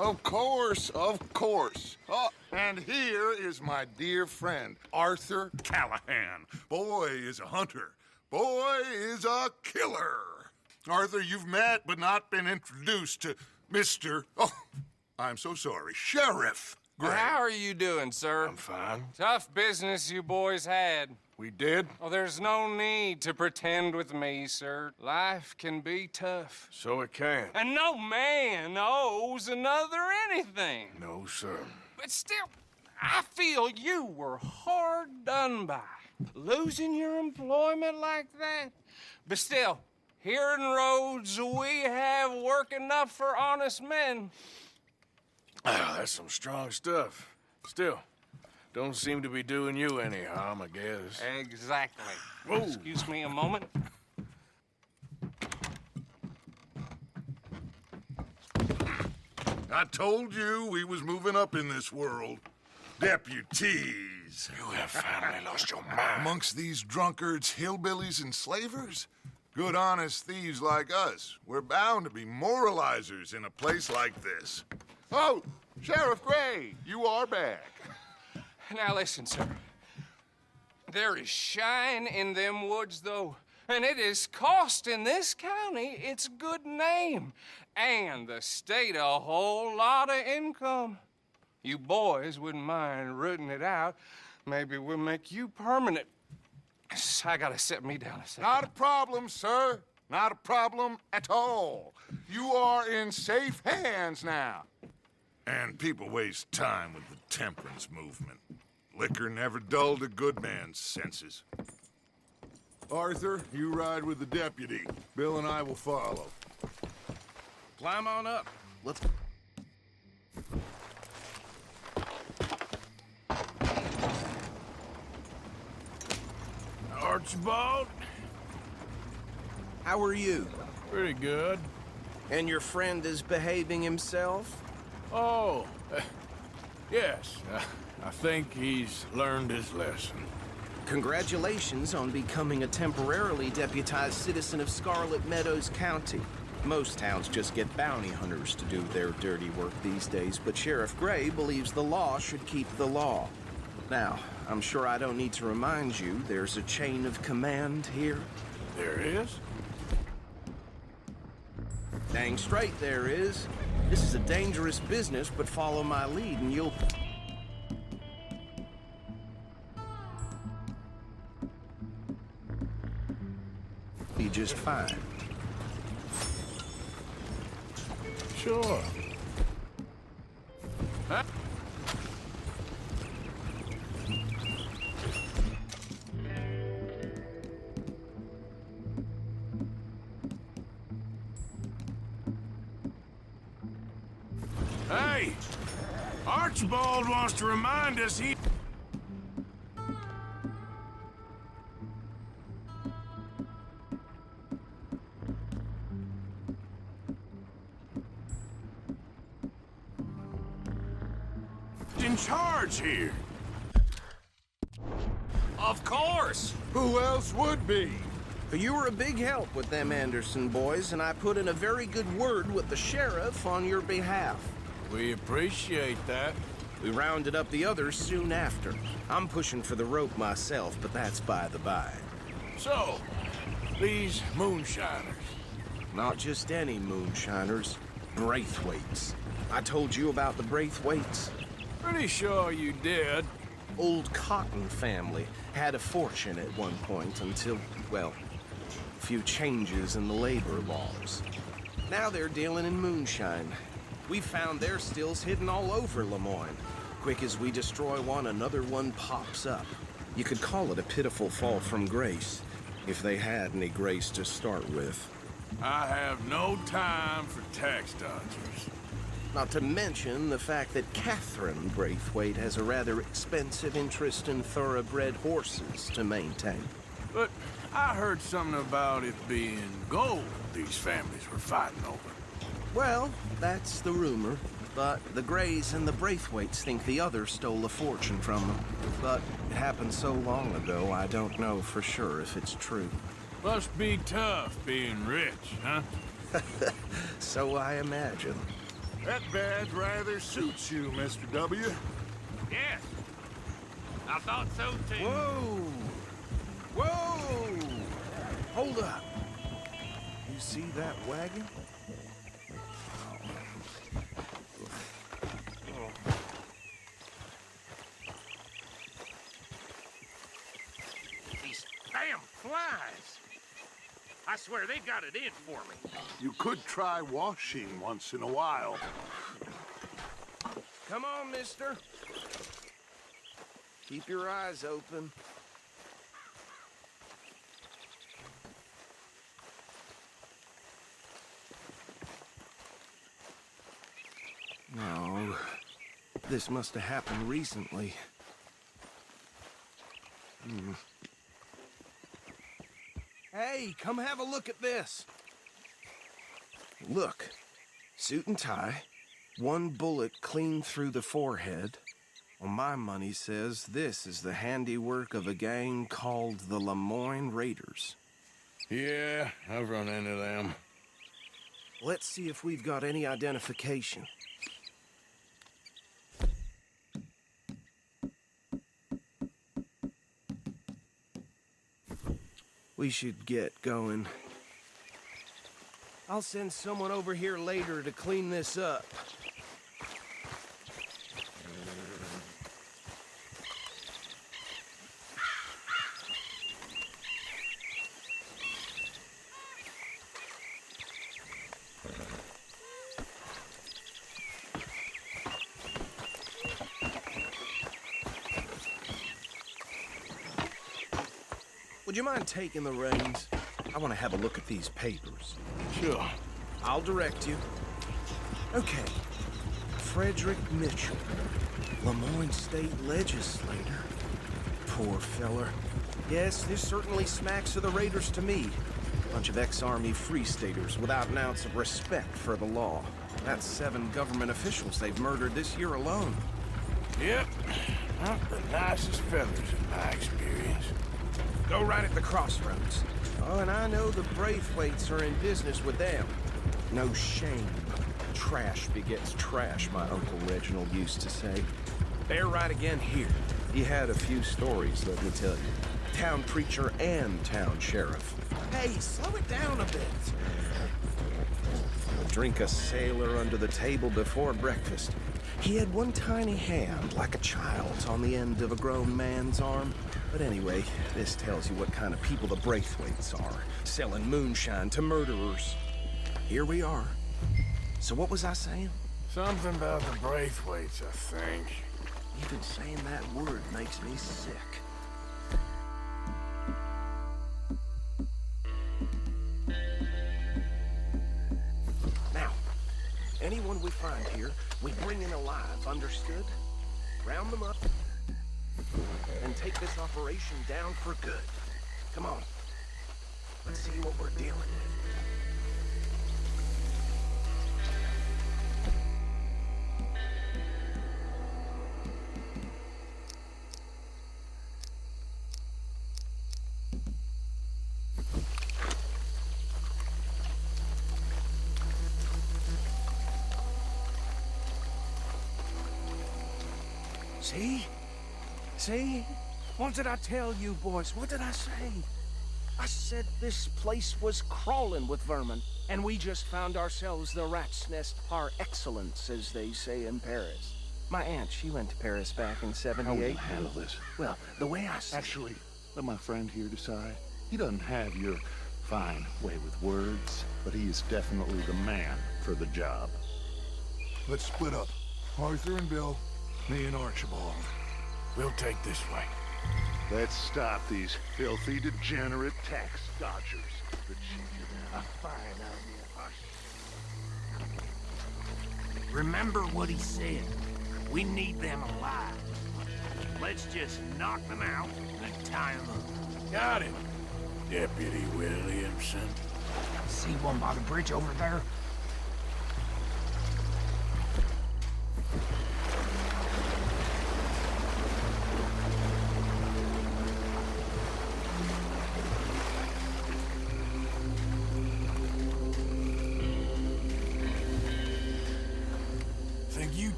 Of course, of course. Oh, and here is my dear friend, Arthur Callahan. Boy is a hunter. Boy is a killer. Arthur, you've met but not been introduced to Mr. Oh, I'm so sorry, Sheriff Gray. How are you doing, sir? I'm fine. Tough business you boys had. We did? Oh, there's no need to pretend with me, sir. Life can be tough. So it can. And no man owes another anything. No, sir. But still, I feel you were hard done by. Losing your employment like that. But still, here in Rhodes, we have work enough for honest men. Ah, that's some strong stuff. Still, don't seem to be doing you any harm, I guess. Exactly. Whoa. Excuse me a moment. I told you we was moving up in this world. Deputies. You have finally lost your mind. Amongst these drunkards, hillbillies, and slavers? Good, honest thieves like us. We're bound to be moralizers in a place like this. Oh, Sheriff Gray, you are back. Now listen, sir. There is shine in them woods, though, and it is costing this county its good name and the state a whole lot of income. You boys wouldn't mind rooting it out. Maybe we'll make you permanent. I gotta set me down a second. Not a problem, sir. Not a problem at all. You are in safe hands now. And people waste time with the temperance movement. Liquor never dulled a good man's senses. Arthur, you ride with the deputy. Bill and I will follow. Climb on up. Let's... Archibald? How are you? Pretty good. And your friend is behaving himself? Oh, yes. I think he's learned his lesson. Congratulations on becoming a temporarily deputized citizen of Scarlet Meadows County. Most towns just get bounty hunters to do their dirty work these days, but Sheriff Gray believes the law should keep the law. Now, I'm sure I don't need to remind you there's a chain of command here. There is? Dang straight there is. This is a dangerous business, but follow my lead and you'll... be just fine. Sure. Huh? Hey! Archibald wants to remind us he... in charge here. Of course! Who else would be? You were a big help with them Anderson boys, and I put in a very good word with the sheriff on your behalf. We appreciate that. We rounded up the others soon after. I'm pushing for the rope myself, but that's by the by. So, these moonshiners. Not just any moonshiners, Braithwaites. I told you about the Braithwaites. Pretty sure you did. Old Cotton family had a fortune at one point until, well, a few changes in the labor laws. Now they're dealing in moonshine. We found their stills hidden all over Lemoyne. Quick as we destroy one, another one pops up. You could call it a pitiful fall from grace, if they had any grace to start with. I have no time for tax dodgers. Not to mention the fact that Catherine Braithwaite has a rather expensive interest in thoroughbred horses to maintain. But I heard something about it being gold these families were fighting over. Well, that's the rumor. But the Grays and the Braithwaites think the other stole a fortune from them. But it happened so long ago, I don't know for sure if it's true. Must be tough being rich, huh? So I imagine. That badge rather suits you, Mr. W. Yes. I thought so too. Whoa! Whoa! Hold up. You see that wagon? These damn flies. I swear they got it in for me. You could try washing once in a while. Come on, mister. Keep your eyes open. No, this must have happened recently. Hey, come have a look at this. Look, suit and tie, one bullet clean through the forehead. Well, my money says this is the handiwork of a gang called the Lemoyne Raiders. Yeah, I've run into them. Let's see if we've got any identification. We should get going. I'll send someone over here later to clean this up. Would you mind taking the reins? I want to have a look at these papers. Sure. I'll direct you. Okay. Frederick Mitchell, Lemoyne State Legislator. Poor feller. Yes, this certainly smacks of the Raiders to me. Bunch of ex-Army Free Staters without an ounce of respect for the law. That's 7 government officials they've murdered this year alone. Yep. Not the nicest fellas in my experience. Go right at the crossroads. Oh, and I know the Braithwaites are in business with them. No shame. Trash begets trash, my Uncle Reginald used to say. They're right again here. He had a few stories, let me tell you. Town preacher and town sheriff. Hey, slow it down a bit. Drink a sailor under the table before breakfast. He had one tiny hand, like a child's, on the end of a grown man's arm. But anyway, this tells you what kind of people the Braithwaites are, selling moonshine to murderers. Here we are. So what was I saying? Something about the Braithwaites, I think. Even saying that word makes me sick. Now, anyone we find here, we bring in alive, understood? Round them up, and take this operation down for good. Come on. Let's see what we're dealing with. See? See? What did I tell you, boys? What did I say? I said this place was crawling with vermin, and we just found ourselves the rat's nest par excellence, as they say in Paris. My aunt, she went to Paris back in How will '78. you handle this? Well, the way I see Actually, let my friend here decide. He doesn't have your fine way with words, but he is definitely the man for the job. Let's split up. Arthur and Bill, me and Archibald. We'll take this way. Let's stop these filthy, degenerate tax dodgers. The chief of a fine idea. Remember what he said. We need them alive. Let's just knock them out and tie them up. Got it, Deputy Williamson. See one by the bridge over there?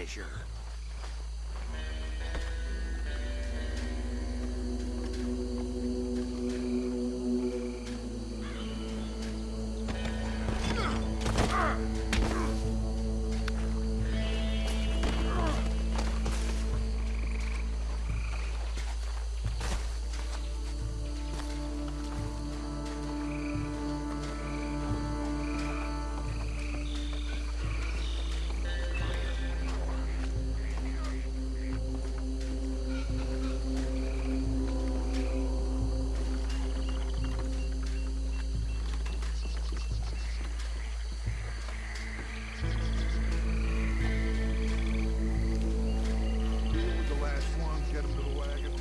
pleasure. Deal with the last one, get him to the wagon.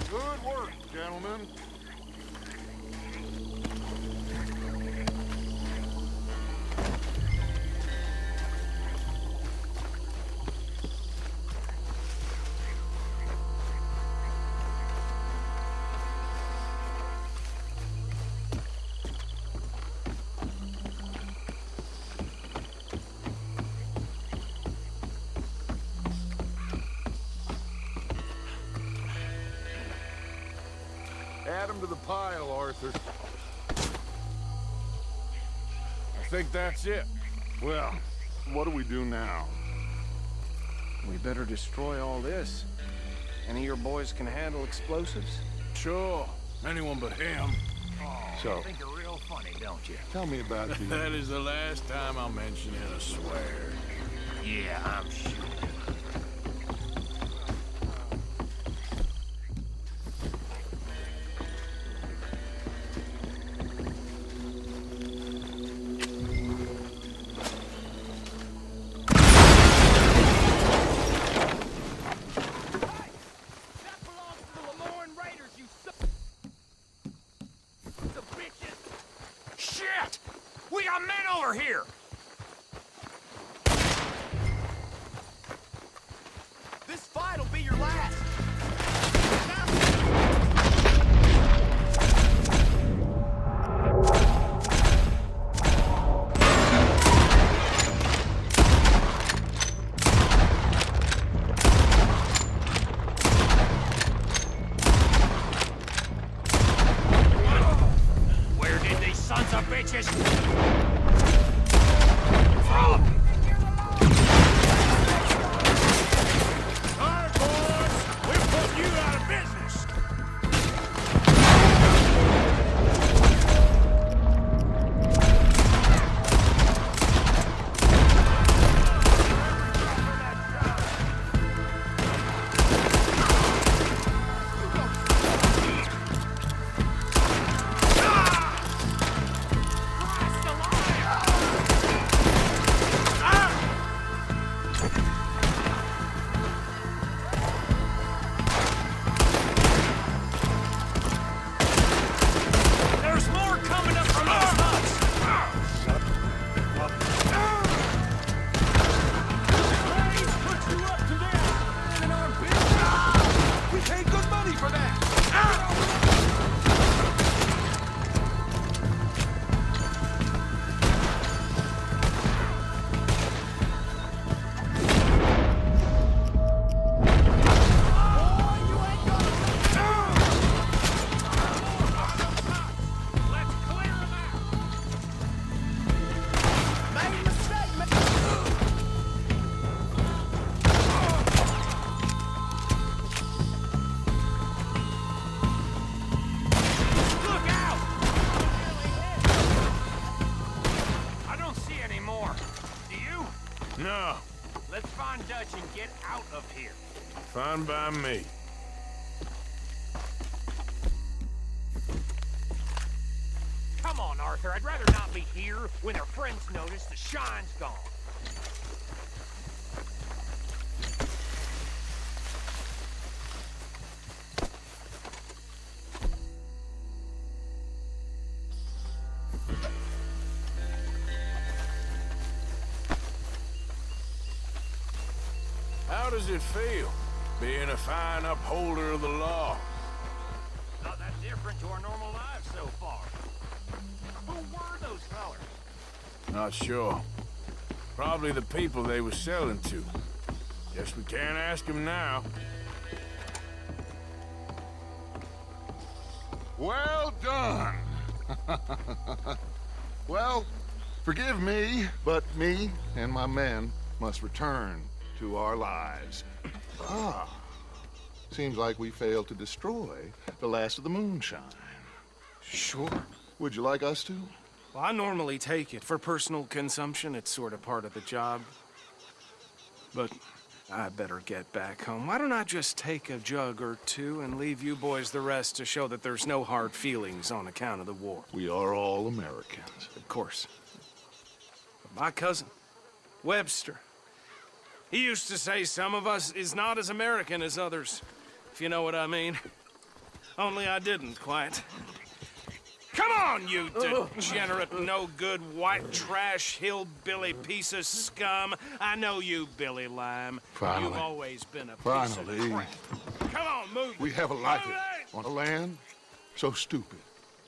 Good work, gentlemen. Add him to the pile, Arthur. I think that's it. Well, what do we do now? We better destroy all this. Any of your boys can handle explosives? Sure. Anyone but him. So, You think you're real funny, don't you? tell me about the... That is the last time I'll mention it, I swear. Yeah, I'm sure. Shit! We got men over here! This fight'll be your last! Where did these sons of bitches from? All right, boys. We're putting you out of business. There's more coming up from those huts! We paid good money for that! Let's clear them out! Made a mistake, man! Look out! I don't see any more. Do you? No. Let's find Dutch and get out of here. Fine by me. Come on, Arthur. Arthur. I'd rather not be here when their friends notice the shine's gone. How does it feel, being a fine upholder of the law? Not that different to our normal lives so far. Who were those fellers? Not sure. Probably the people they were selling to. Guess we can't ask them now. Well done. Well, forgive me, but me and my men must return to our lives. Ah, seems like we failed to destroy the last of the moonshine. Sure. Would you like us to? Well, I normally take it. For personal consumption, it's sort of part of the job. But I better get back home. Why don't I just take a jug or two and leave you boys the rest to show that there's no hard feelings on account of the war? We are all Americans. Of course. But my cousin, Webster, he used to say some of us is not as American as others, if you know what I mean. Only I didn't quite. Come on, you degenerate, no-good, white trash, hillbilly piece of scum. I know you, Billy Lime. Finally. You've always been a piece Finally. of crap. Come on, move. We have a life Move it! on a land so stupid,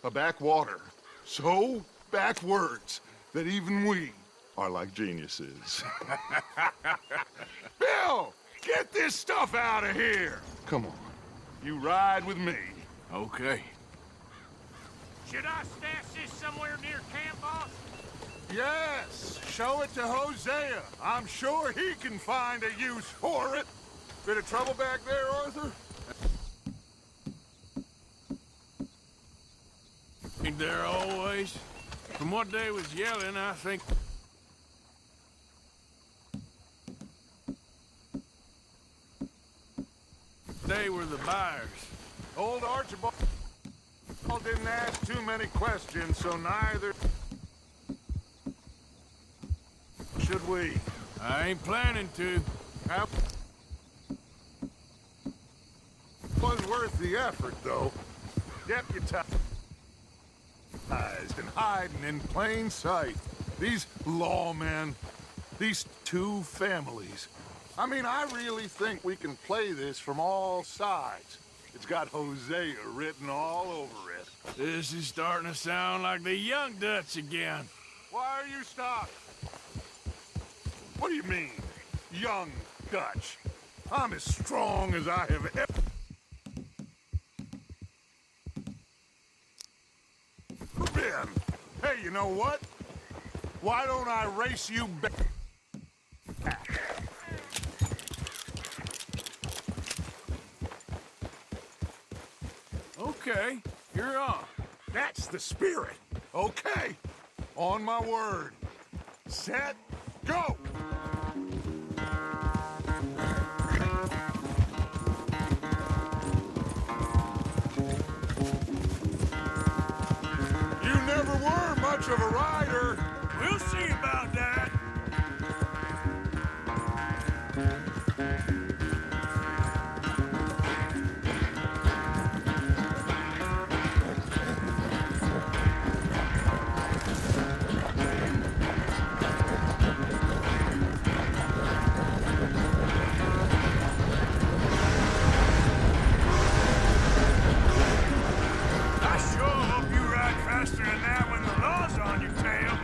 a backwater so backwards that even we are like geniuses. Bill, get this stuff out of here. Come on, you ride with me. Okay. Should I stash this somewhere near camp, boss? Yes, show it to Hosea. I'm sure he can find a use for it. Bit of trouble back there, Arthur? Ain't there always? From what they was yelling, I think... they were the buyers. Old Archibald didn't ask too many questions, so neither should we. I ain't planning to. That was worth the effort, though. Deputized and hiding in plain sight. These lawmen, these two families. I mean, I really think we can play this from all sides. It's got Hosea written all over it. This is starting to sound like the Young Dutch again. Why are you stopped? What do you mean, young Dutch? I'm as strong as I have ever been. Hey, you know what? Why don't I race you back? Okay, you're on. That's the spirit. Okay, on my word. Set, go! You never were much of a rider. We'll see about that. I sure hope you ride faster than that when the law's on your tail.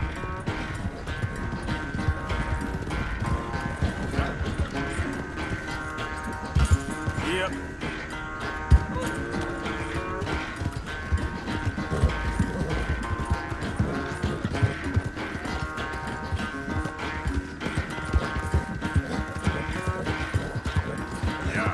Yep. Yeah.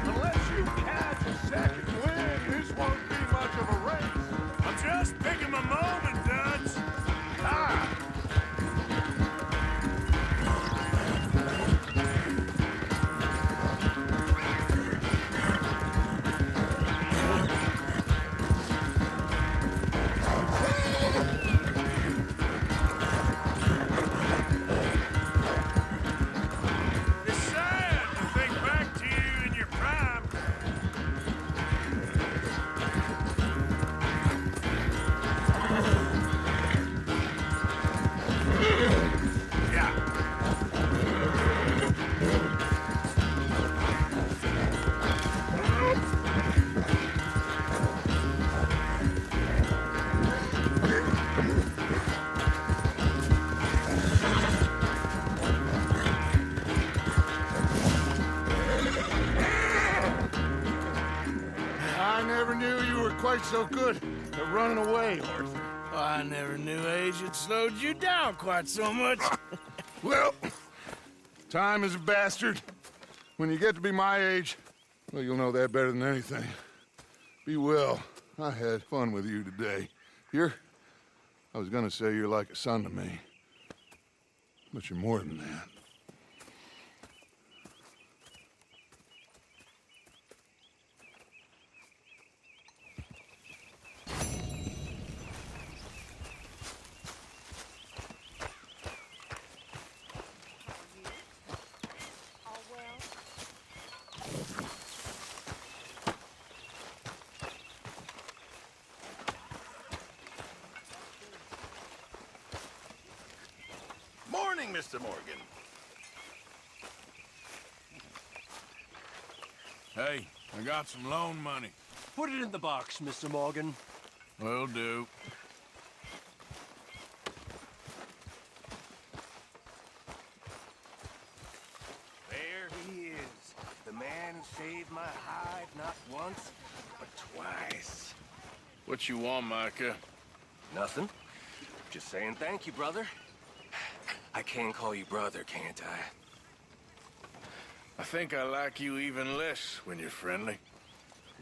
Unless you catch a second wind, this won't be much of a race. I'm just picking my mind. quite so good at running away, Arthur. I never knew age had slowed you down quite so much. Well, time is a bastard. When you get to be my age, well, you'll know that better than anything. Be well. I had fun with you today. I was gonna say you're like a son to me. But you're more than that. Morning, Mr. Morgan. Hey, I got some loan money. Put it in the box, Mr. Morgan. Will do. There he is. The man who saved my hide not once, but twice. What you want, Micah? Nothing. Just saying thank you, brother. I can call you brother, can't I? I think I like you even less when you're friendly.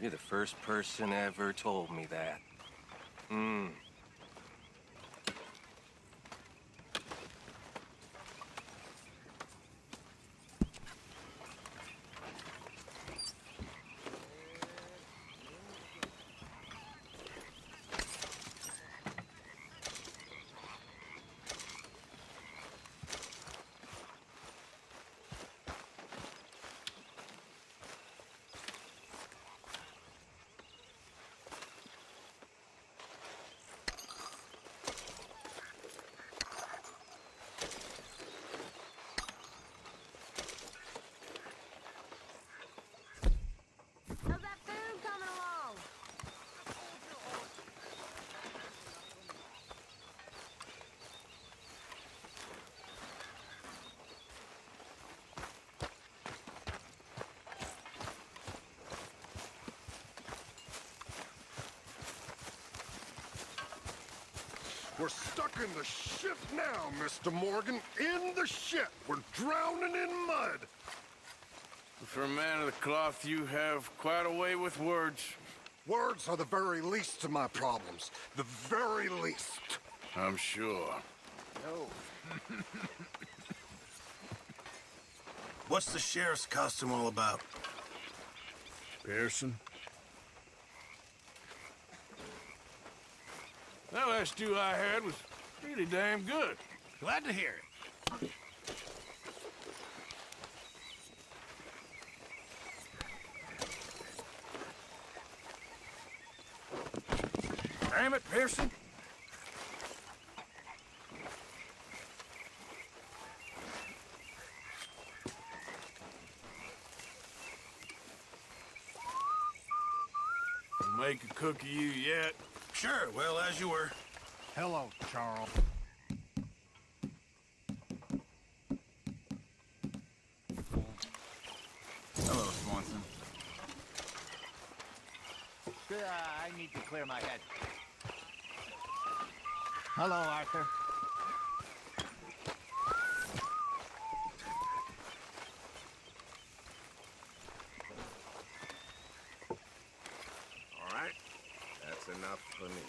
You're the first person ever told me that. How's that food coming along? We're stuck in the shit now, Mr. Morgan. In the shit. We're drowning in mud. For a man of the cloth, you have quite a way with words. Words are the very least of my problems. The very least. I'm sure. What's the sheriff's costume all about? Pearson? That last stew I had was really damn good. Glad to hear it. Damn it, Pearson. We'll make a cook of you yet. Sure, well, as you were. Hello, Charles. Hello, Swanson. I need to clear my head. Hello, Arthur. All right, that's enough for me.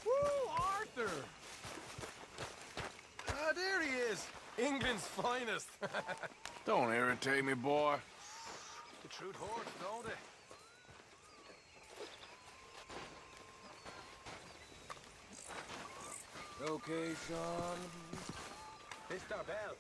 Woo, Arthur! Ah, there he is. England's finest. Don't irritate me, boy. The truth horse, don't it? Okay, Sean. Mr. Bell.